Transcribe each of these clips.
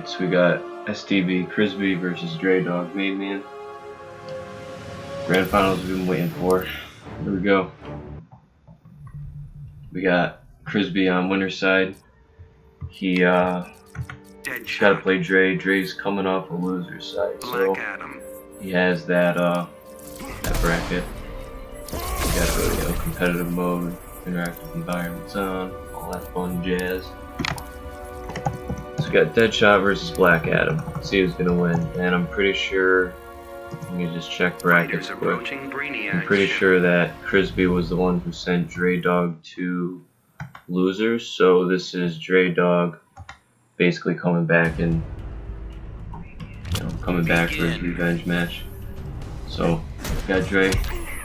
So we got STB Krizbe versus DreDog main man. Grand finals we've been waiting for. Here we go. We got Krizbe on winner's side. He got to play Dre. Dre's coming off a loser's side, so he has that bracket. We got a competitive mode, interactive environments on, all that fun jazz. So we got Deadshot versus Black Adam. Let's see who's gonna win. And I'm pretty sure, let me just check brackets quick. I'm pretty sure that Krizbe was the one who sent DreDog to losers. So this is DreDog basically coming back and coming back for his revenge match. So we got Dre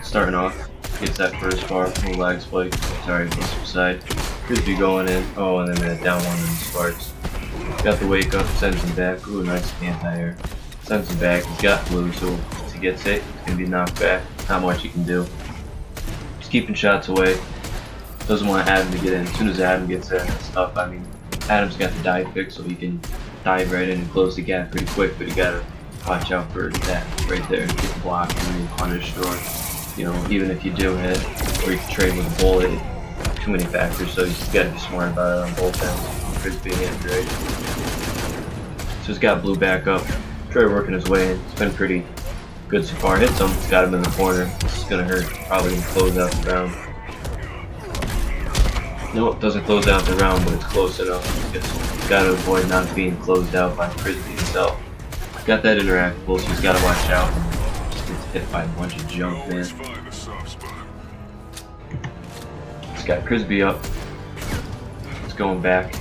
starting off, gets that first bar, full lag spike. Sorry, buster side. Krizbe going in. Oh, and then that down one and sparks. Got the wake up, sends him back. Ooh, nice anti-air. Sends him back. He's got blue, so once he gets hit, he's gonna be knocked back. Not much he can do. Just keeping shots away. Doesn't want Adam to get in. As soon as Adam gets in, it's tough. I mean, Adam's got the dive pick, so he can dive right in and close the gap pretty quick, but you gotta watch out for that right there. Get blocked and then punished, or even if you do hit, or you can trade with a bullet. Too many factors, so you just gotta be smart about it on both ends. Krizbe and Dre. So he's got blue back up. Dre working his way in. It's been pretty good so far. Hits him, got him in the corner. This is gonna hurt. Probably gonna close out the round. Nope, doesn't close out the round, but it's close enough. Just gotta avoid not being closed out by Krizbe himself. Got that interactable, so he's gotta watch out. Just gets hit by a bunch of junk, man. He's got Krizbe up. It's going back.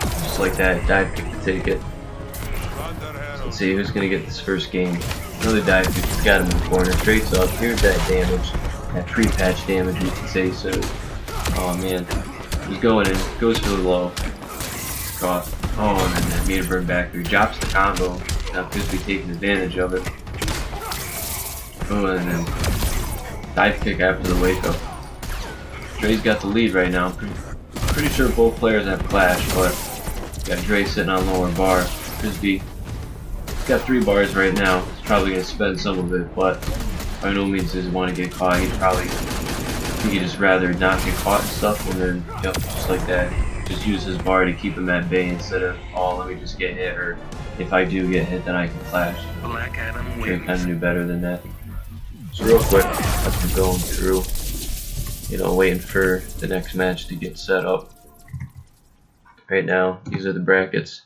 Just like that, dive kick to take it. So let's see who's gonna get this first game. Another dive kick, he's got him in the corner. Straight up, here's that damage. That pre-patch damage, you can say so. Oh man. He's going in, goes for the low. Caught. Oh, and then that meter burn back there. Drops the combo. Now Krizbe taking advantage of it. Oh, and then dive kick after the wake up. Dre's got the lead right now. Pretty sure both players have clash, but got Dre sitting on lower bar. Krizbe got 3 bars right now. He's probably gonna spend some of it, but by no means does he want to get caught. He'd just rather not get caught and stuff, and then just like that, just use his bar to keep him at bay instead of, oh, let me just get hit, or if I do get hit, then I can clash. Dre kind of knew better than that. So real quick, I've been going through, waiting for the next match to get set up. Right now, these are the brackets,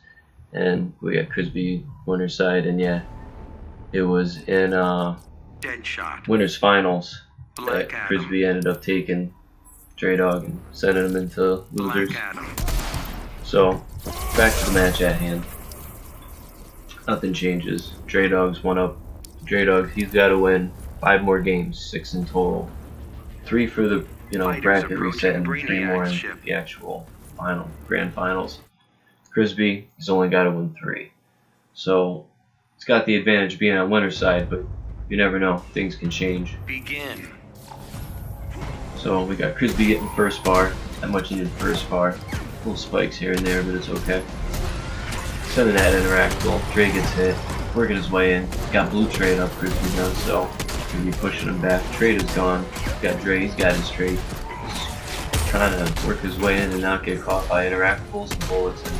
and we got Krizbe winner's side, and yeah, it was in winners finals that Krizbe ended up taking DreDog and sending him into losers. So back to the match at hand. Nothing changes. DreDog's one up. DreDog, he's got to win 5 more games, 6 in total. 3 for the bracket reset, and 3 more in the actual grand finals. Krizbe, he's only got to win 3. So it's got the advantage being on winner's side, but you never know, things can change. Begin. So we got Krizbe getting the first bar. Not much needed first bar. Little spikes here and there, but it's okay. Sending that interactable. Dre gets hit, working his way in. Got blue trade up, Krizbe does, so gonna be pushing him back. Trade is gone. Got Dre, he's got his trade. Trying to work his way in and not get caught by interactables and bullets, and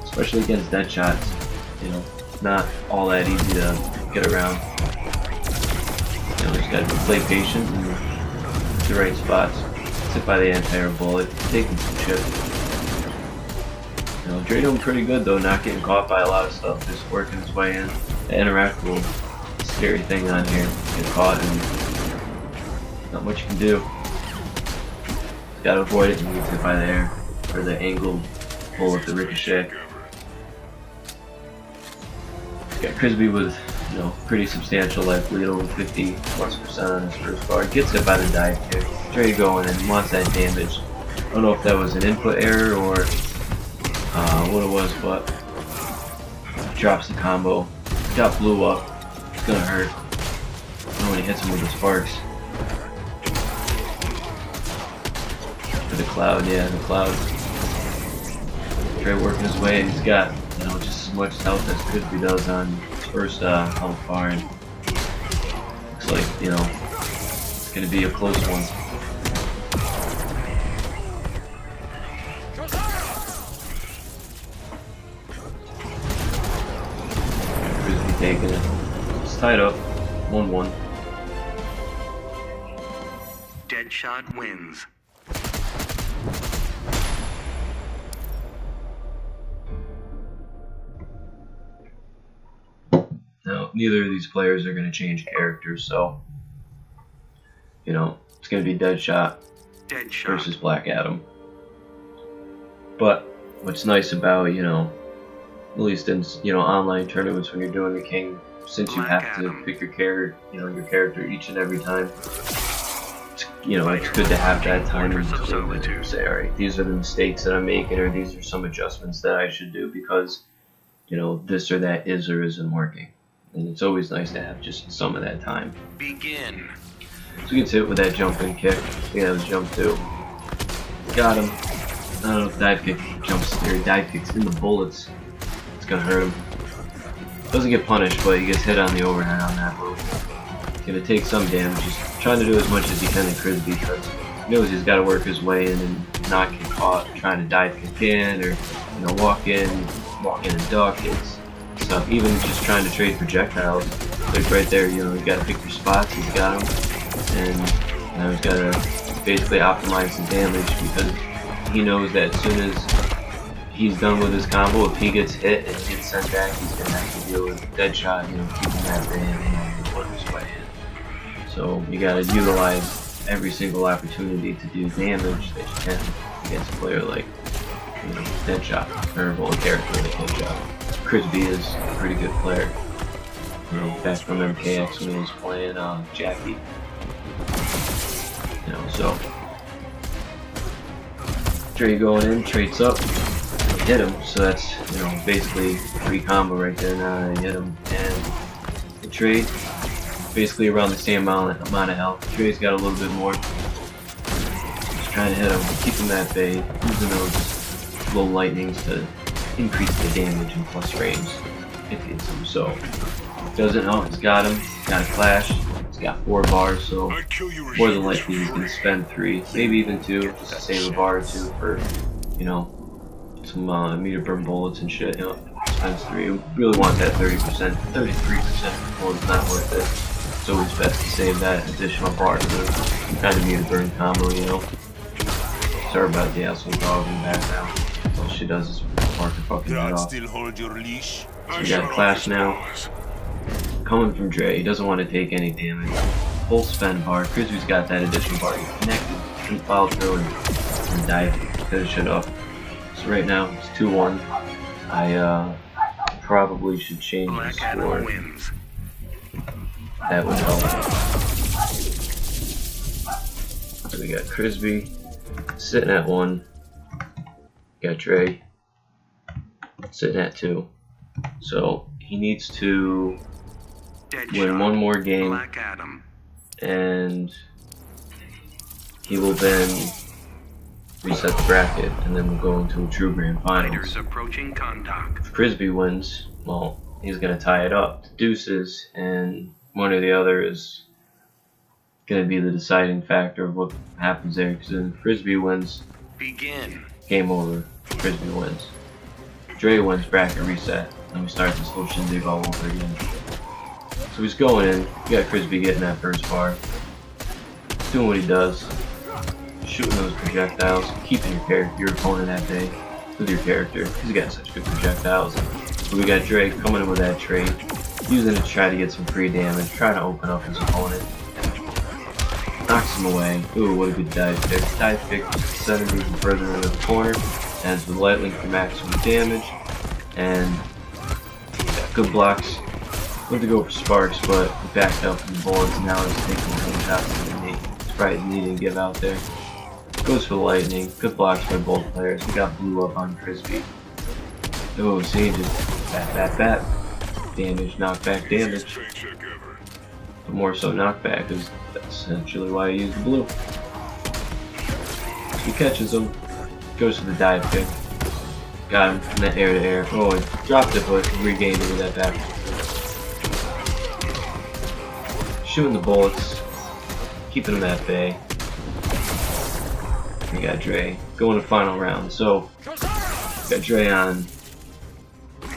especially against Deadshots. Not all that easy to get around. Just gotta play patient and the right spots. Hit by the anti-air bullet, taking some shit. Dre doing pretty good though, not getting caught by a lot of stuff, just working his way in. The interactable, scary thing on here. Get caught and not much you can do. Gotta avoid it and get hit by the air, or the angled bullet, the ricochet. Got Krizbe with pretty substantial life lead, over 50+% on his first bar. Gets hit by the dive kick. Dre going and wants that damage. I don't know if that was an input error or what it was, but drops the combo. Got blue up. It's gonna hurt. When he hits him with the sparks. The cloud, yeah, the cloud. Dre working his way, and he's got, you know, just as much health as Krizbe does on his first health bar, and looks like, you know, it's gonna be a close one. Krizbe taking it. It's tied up, 1-1. DreDog wins. Now, neither of these players are going to change characters, so, you know, it's going to be DreDog versus Black Adam. But what's nice about, you know, at least in, you know, online tournaments when you're doing the king, since you have to pick your character, you know, your character each and every time, you know, it's good to have that time to say, alright, these are the mistakes that I'm making, or these are some adjustments that I should do because, you know, this or that is or isn't working. And it's always nice to have just some of that time. Begin. So he gets hit with that jumping kick. I think that was jump 2. Got him. I don't know if dive kick jumps or dive kicks in the bullets. It's gonna hurt him. Doesn't get punished, but he gets hit on the overhead on that move. He's gonna take some damage. He's trying to do as much as he can in Krizbe because he knows he's got to work his way in and not get caught trying to dive kick in, or, you know, walk in and duck. It's stuff. Even just trying to trade projectiles, like right there, you know, you gotta pick your spots. He's got them, and now he's gotta basically optimize the damage because he knows that as soon as he's done with his combo, if he gets hit and gets sent back, he's gonna have to deal with DreDog, you know, keeping that band and work his way in. So you gotta utilize every single opportunity to do damage that you can against a player like, you know, DreDog, or well, a character like DreDog. Krizbe is a pretty good player. You know, back from MKX when he was playing Jackie. You know, so Dre going in, trades up, hit him. So that's, you know, basically free combo right there. Now I hit him, and the trade basically around the same amount of health. Dre's got a little bit more. Just trying to hit him, keep him at bay, using those low lightnings to increase the damage and plus frames if he hits him. So doesn't help. He's got him. Got a clash. He's got 4 bars, so more than likely he's gonna spend 3, maybe even 2, just to save a bar or 2 for, you know, some meter burn bullets and shit. You know, spends 3. You really want that 30%, 33% before it's not worth it. It's always best to save that additional bar to the kind of meter burn combo, you know. Sorry about the asshole dog in the background. All she does is bark her fucking head off. So we got a clash now. Coming from Dre, he doesn't want to take any damage. Full spend bar. Krizbe's got that additional bar. He connected, and followed through, and dive. Finish it up. So right now it's 2-1. I probably should change the score. That would help. So we got Krizbe sitting at 1. Got Dre sitting at 2. So he needs to win 1 more game, and he will then reset the bracket, and then we'll go into a true grand finals. If Krizbe wins, well, he's gonna tie it up to deuces, and one or the other is gonna be the deciding factor of what happens there. Because then if Krizbe wins, game over. Krizbe wins. Dre wins, bracket reset, and we start this whole shindig all over again. So he's going in. You got Krizbe getting that first bar, doing what he does, shooting those projectiles, keeping your opponent at bay with your character. He's got such good projectiles. So we got Dre coming in with that trade, using it to try to get some free damage, trying to open up his opponent. Knocks him away. Ooh, what a good dive kick. Dive kick 70 even further into the corner. Ends with light link for maximum damage. And got good blocks. Went to go for sparks, but he backed up from the bullets, and now he's taking the shots to the knee. It's probably needing to give out there. Goes for the lightning. Good blocks by both players. We got blew up on Krizbe. Oh, see, just bat. Damage, knockback damage. But more so knockback, because that's essentially why I use the blue. So he catches him, goes for the dive kick. Got him from that air to air. Oh, I dropped it, but regained it with that back. Shooting the bullets, keeping them at bay. We got Dre going to final round. So, got Dre on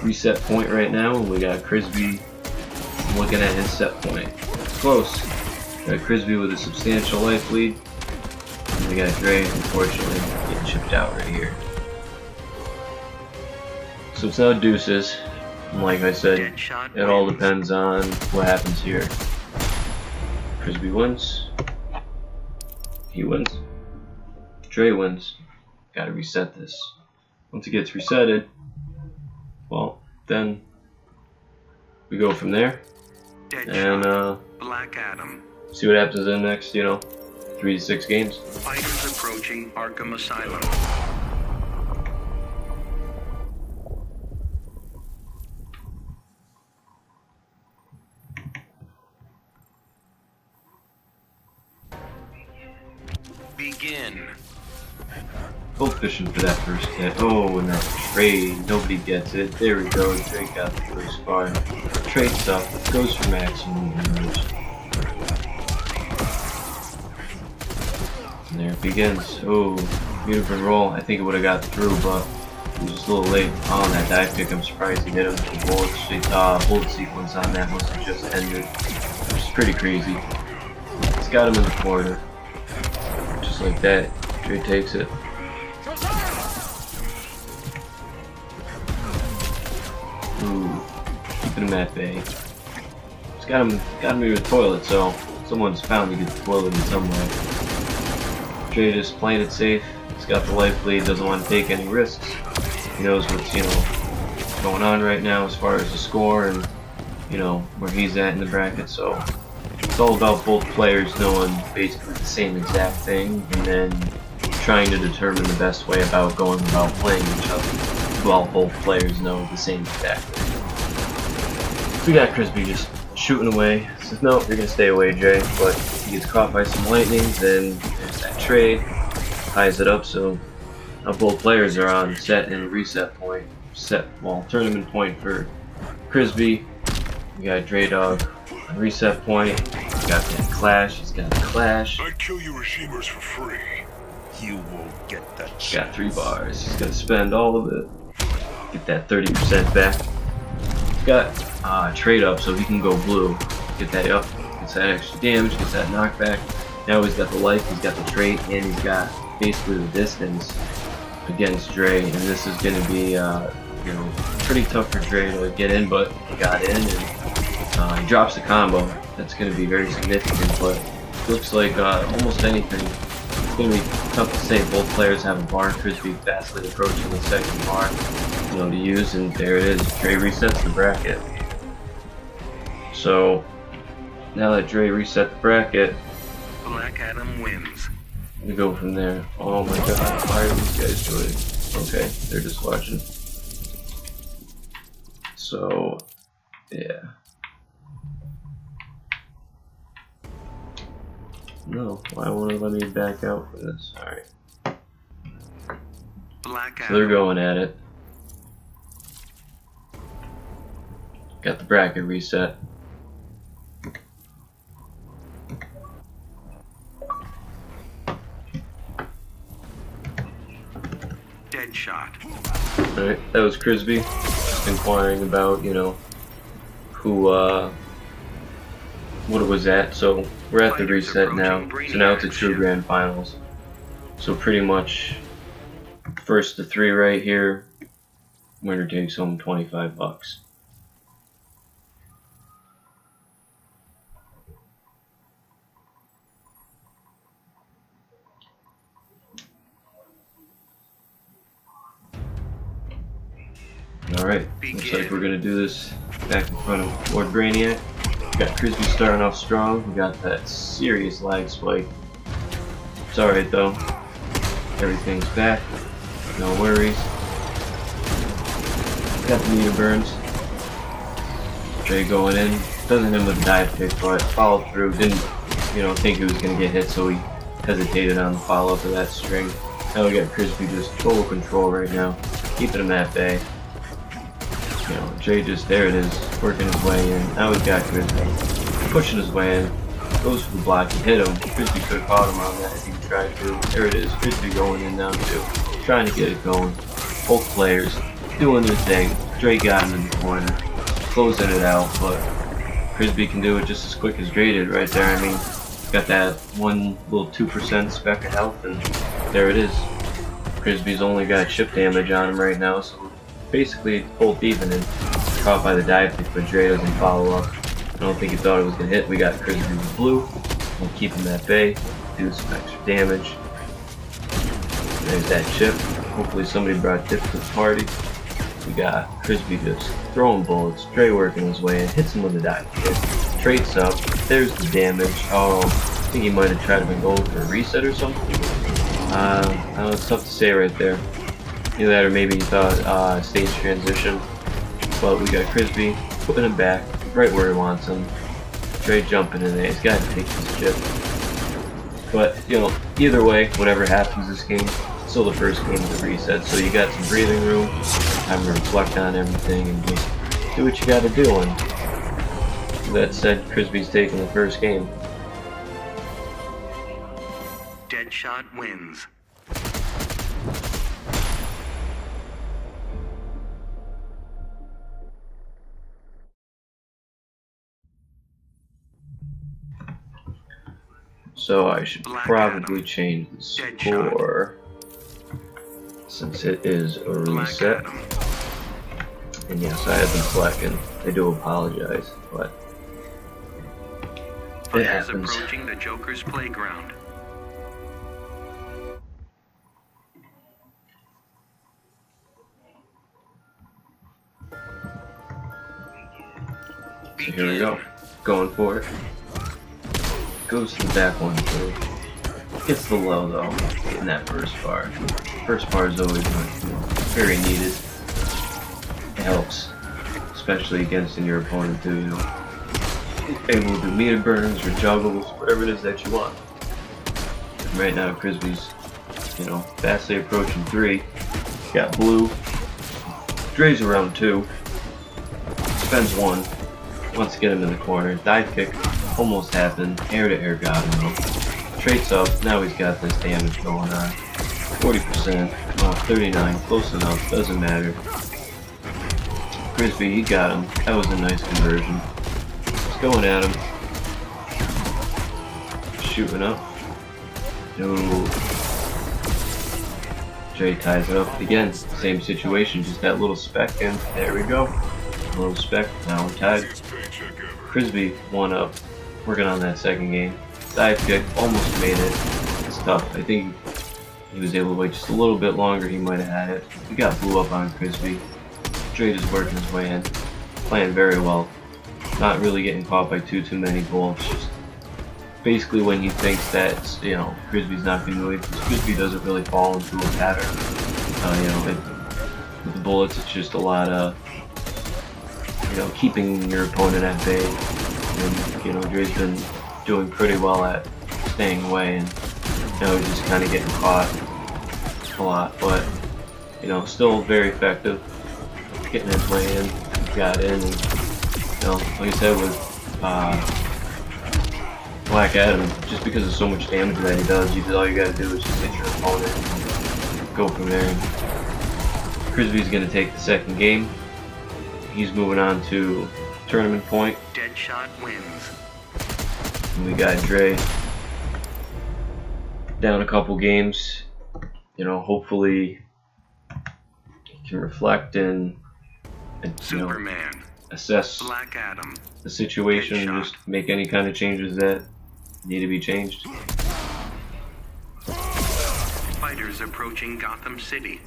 reset point right now, and we got Krizbe looking at his set point. Close. Got Krizbe with a substantial life lead. And we got Dre, unfortunately, getting chipped out right here. So it's now deuces. And like I said, it all depends on what happens here. Krizbe wins. He wins. Dre wins. Gotta reset this. Once it gets resetted, well, then we go from there. And Black Adam. see what happens in the next, 3 to 6 games. Fighters approaching Arkham Asylum. Begin. Both fishing for that first hit. Oh, and that trade. Nobody gets it. There we go. Dre got the first bar. Trade stuff. Goes for maximum damage. And there it begins. Oh, beautiful roll. I think it would have got through, but it was just a little late. Oh, and that dive kick. I'm surprised he hit him. The bullet sequence on that must have just ended. Which is pretty crazy. It's got him in the corner. Just like that. Dre takes it. Ooh, keeping him at bay. It's got him near the toilet, so someone's found to get the toilet in some way. Dre just playing it safe. He's got the life lead, doesn't want to take any risks. He knows what's going on right now as far as the score and where he's at in the bracket. So it's all about both players knowing basically the same exact thing and then trying to determine the best way about going about playing each other while both players know the same exact thing. So we got Krizbe just shooting away. Says, no, you're going to stay away, Jay. But he gets caught by some lightning, then there's that trade. Ties it up, so now both players are on set and reset point. Tournament point for Krizbe. We got DreDog on reset point. We got that clash. He's got a clash. I'd kill you receivers for free. You won't get that. Got 3 bars. He's gonna spend all of it. Get that 30% back. He's got trade up, so he can go blue. Get that up. Gets that extra damage. Gets that knockback. Now he's got the life. He's got the trade, and he's got basically the distance against Dre. And this is gonna be pretty tough for Dre to get in, but he got in, and he drops the combo. That's gonna be very significant, but looks like almost anything. It's going to be tough to say. Both players have a bar. Krizbe fastly approaching the second bar, to use, and there it is. Dre resets the bracket. So now that Dre reset the bracket, Black Adam wins. we go from there. Oh my God! Why are these guys doing? Okay, they're just watching. So yeah. No, why won't it let me back out from this? Alright. So they're going at it. Got the bracket reset. Dead shot. Alright, that was Krizbe. Just inquiring about, who, what it was at. So we're at the reset now. So now it's a true grand finals. So pretty much first to 3 right here. Winner takes home $25. Alright, looks like we're gonna do this back in front of Lord Brainiac. We got Krizbe starting off strong. We got that serious lag spike. It's alright though. Everything's back. No worries. Got the meter burns. Dre going in. Doesn't hit him with a dive kick, but followed through. Didn't, think he was gonna get hit, so he hesitated on the follow up of that string. Now we got Krizbe just total control right now. keeping him at bay. You know, Dre just, there it is, working his way in. Now he's got Krizbe, pushing his way in, goes for the block and hit him. Krizbe could have caught him on that if he tried to. There it is, Krizbe going in now too, trying to get it going. Both players doing their thing. Dre got him in the corner, closing it out, but Krizbe can do it just as quick as Dre did right there. I mean, got that one little 2% speck of health, and there it is. Krizbe's only got chip damage on him right now, so basically both even, and caught by the dive kick, but Dre doesn't follow up. I don't think he thought it was going to hit. We got Krizbe with blue. We'll keep him at bay, do some extra damage. There's that chip. Hopefully somebody brought dip to the party. We got Krizbe just throwing bullets. Dre working his way in, hits him with a dive kick. Traits up. There's the damage. Oh, I think he might have tried to been going for a reset or something. I know it's tough to say right there. Either that or maybe he thought stage transition. But we got Krizbe putting him back right where he wants him. Dre jumping in there. He's got to take this chip. But, you know, either way, whatever happens this game, still the first game is a reset. So you got some breathing room, time to reflect on everything, and just do what you got to do. And that said, Krizbe's taking the first game. Deadshot wins. So I should probably change the score since it is a reset. And yes, I have been slacking. I do apologize, but it happens. Approaching the Joker's playground. So here we go. Going for it. Goes to the back one too. Gets the low though, getting that first bar. First bar is always very needed. It helps, especially against your opponent too, you know. Able to do meter burns or juggles, whatever it is that you want. Right now Krizbe's, you know, fastly approaching 3. Got blue. Dre's around 2. Spends 1. Wants to get him in the corner. Dive kick almost happened. Air to air got him though. Traits up. Now he's got this damage going on. 40%. 39. Close enough. Doesn't matter. Krizbe, he got him. That was a nice conversion. Just going at him. Shooting up. No. Dre ties it up again. Same situation. Just that little speck in. There we go. A little speck. Now we're tied. Krizbe 1 up. Working on that second game. Dive kick. Almost made it. It's tough. I think he was able to wait just a little bit longer. He might have had it. We got blew up on Krizbe. Dre just working his way in. Playing very well. Not really getting caught by too many bullets. Just basically when he thinks that, you know, Krizbe's not going to do it, because Krizbe doesn't really fall into a pattern. You know, with the bullets, it's just a lot of, you know, keeping your opponent at bay. And, you know, Dre's been doing pretty well at staying away, and now he's just kind of getting caught a lot. But, you know, still very effective. Getting his way in, got in, and, you know, like I said, with Black Adam, just because of so much damage that he does, all you gotta do is just hit your opponent and go from there. Krizbe's gonna take the second game. He's moving on to tournament point. Deadshot wins. And we got Dre down a couple games. You know, hopefully he can reflect and you know, assess Black Adam. the situation and just make any kind of changes that need to be changed. Fighters approaching Gotham City.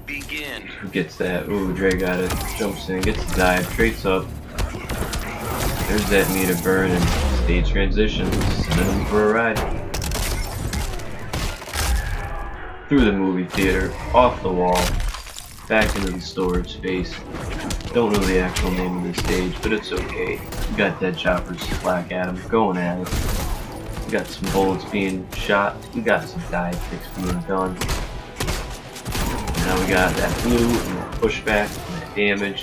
Begin. Who gets that? Ooh, Dre got it. Jumps in, gets the dive, traits up. There's that meter burn and stage transition. Sending him for a ride. Through the movie theater, off the wall, back into the storage space. Don't know the actual name of the stage, but it's okay. We got Deadshot versus Black Adam going at it. We got some bullets being shot. We got some dive kicks being done. Now we got that blue and that pushback and that damage.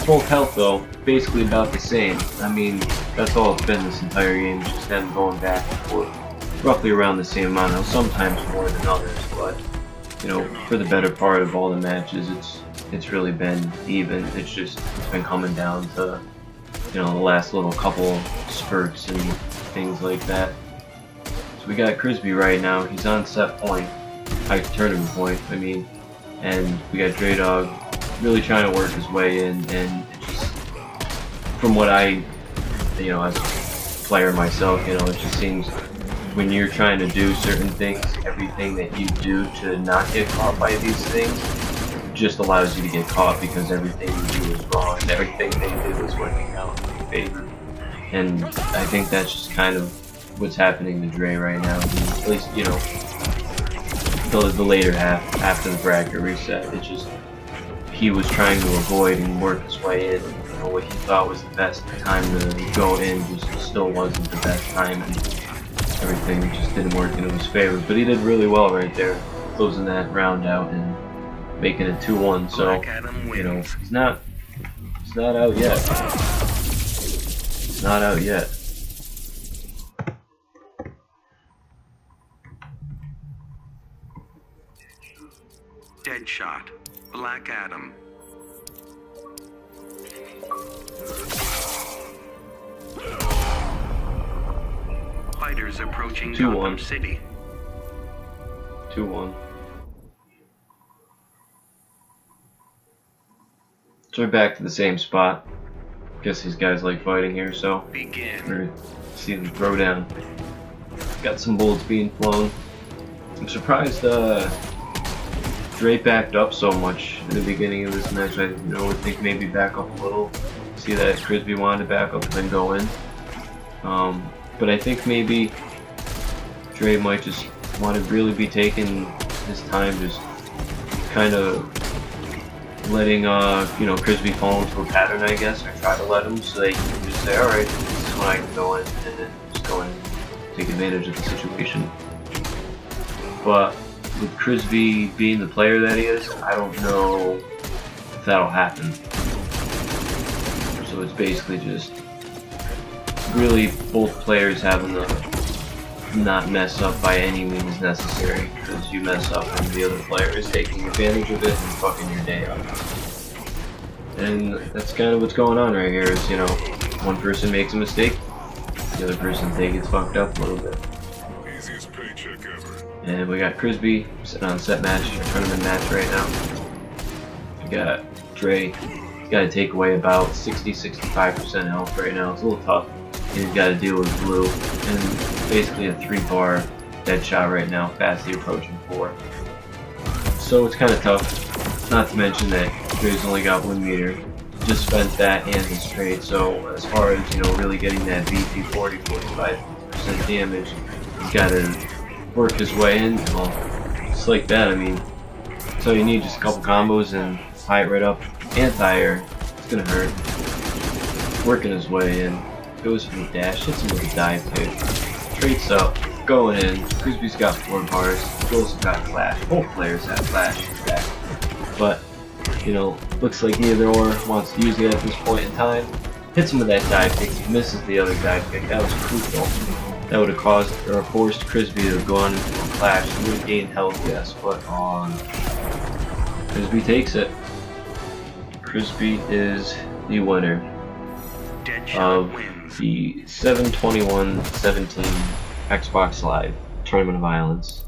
Full health though, basically about the same. I mean, that's all it's been this entire game, just them going back and forth. Roughly around the same amount, now sometimes more than others, but you know, for the better part of all the matches, it's really been even. It's been coming down to, you know, the last little couple spurts and things like that. So we got Krizbe right now. He's on set point, high tournament point. I mean, and we got DreDog really trying to work his way in. And it just, from what I, you know, as a player myself, you know, it just seems when you're trying to do certain things, everything that you do to not get caught by these things just allows you to get caught because everything you do is wrong and everything they do is working out in your favor. And I think that's just kind of what's happening to Dre right now. At least, you know, the later half after the bracket reset, it just, he was trying to avoid and work his way in. You know, what he thought was the best time to go in just still wasn't the best time, and everything just didn't work in his favor. But he did really well right there, closing that round out and making it 2-1. So, you know, he's not out yet. He's not out yet. Deadshot, Black Adam. Fighters approaching Gotham City. 2-1. So we're back to the same spot. Guess these guys like fighting here, so Begin. we're gonna see them throw down. Got some bullets being flown. I'm surprised Dre backed up so much in the beginning of this match. I would think maybe back up a little. See that Krizbe wanted to back up and then go in. But I think maybe Dre might just want to really be taking his time, just kind of letting you know, Krizbe fall into a pattern, I guess, or try to let him, so that you can just say, alright, this is when I can go in, and then just go in and take advantage of the situation. But with Krizbe being the player that he is, I don't know if that'll happen. So it's basically just really both players having to not mess up by any means necessary, because you mess up and the other player is taking advantage of it and fucking your day up. And that's kind of what's going on right here, is, you know, one person makes a mistake, the other person gets fucked up a little bit. Easiest paycheck ever. And we got Krizbe sitting on set match, or tournament match right now. We got Dre, he's got to take away about 60-65% health right now. It's a little tough. He's got to deal with blue, and basically a 3-bar dead shot right now, fastly approaching 4. So it's kind of tough, not to mention that Dre's only got 1 meter, just spent that and his trade, so as far as, you know, really getting that VP 40-45% damage, he's got to work his way in. Well, just like that, I mean, so you need just a couple combos and tie it right up, anti-air, it's gonna hurt, working his way in. Goes for the dash, hits him with a dive kick, traits up, going in. Krizbe's got 4 bars, Joel's got flash. Both players have flash back. But, you know, looks like neither or wants to use it at this point in time. Hits him with that dive kick, he misses the other dive kick. That was crucial. That would have caused or forced Krizbe to go on into a clash. He would have gained health, yes, but Krizbe takes it. Krizbe is the winner of the 7/21/17 Xbox Live Tournament of Violence.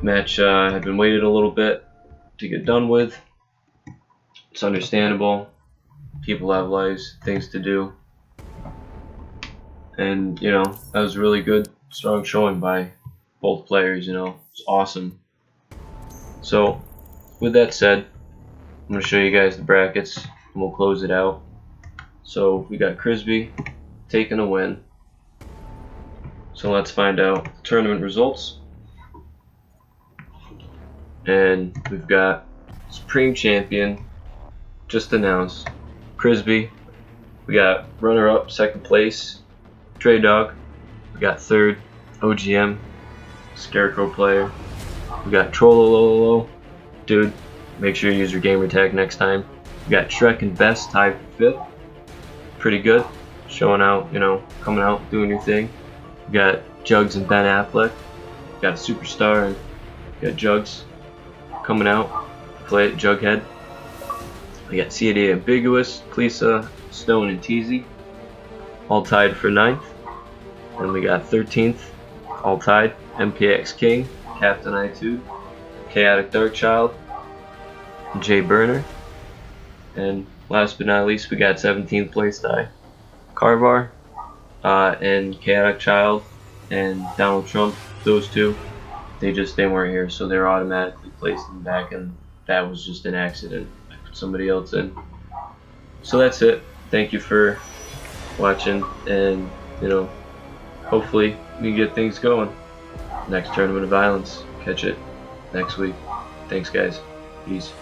Match had been waited a little bit to get done with. It's understandable. People have lives, things to do. And, you know, that was a really good, strong showing by both players, you know. It's awesome. So, with that said, I'm going to show you guys the brackets, and we'll close it out. So we got Krizbe taking a win. So let's find out the tournament results. And we've got Supreme Champion just announced. Krizbe, we got runner-up, second place, DreDog, we got third, OGM, Scarecrow player, we got Trollololo, dude, make sure you use your gamer tag next time. We got Shrek and Best tied for fifth, pretty good, showing out, you know, coming out, doing your thing. We got Jugs and Ben Affleck, we got a Superstar, and we got Jugs coming out, play it, Jughead. We got CAD Ambiguous, Cleesa, Stone, and Teasy, all tied for 9th. And we got 13th, all tied, MPX King, Captain I2, Chaotic Darkchild, Jay Burner. And last but not least, we got 17th place tie, Carvar, and Chaotic Child, and Donald Trump. Those two, they weren't here, so they're automatically placed in the back, and that was just an accident. I put somebody else in. So that's it. Thank you for watching, and you know, hopefully we can get things going. Next Tournament of Violence. Catch it next week. Thanks, guys. Peace.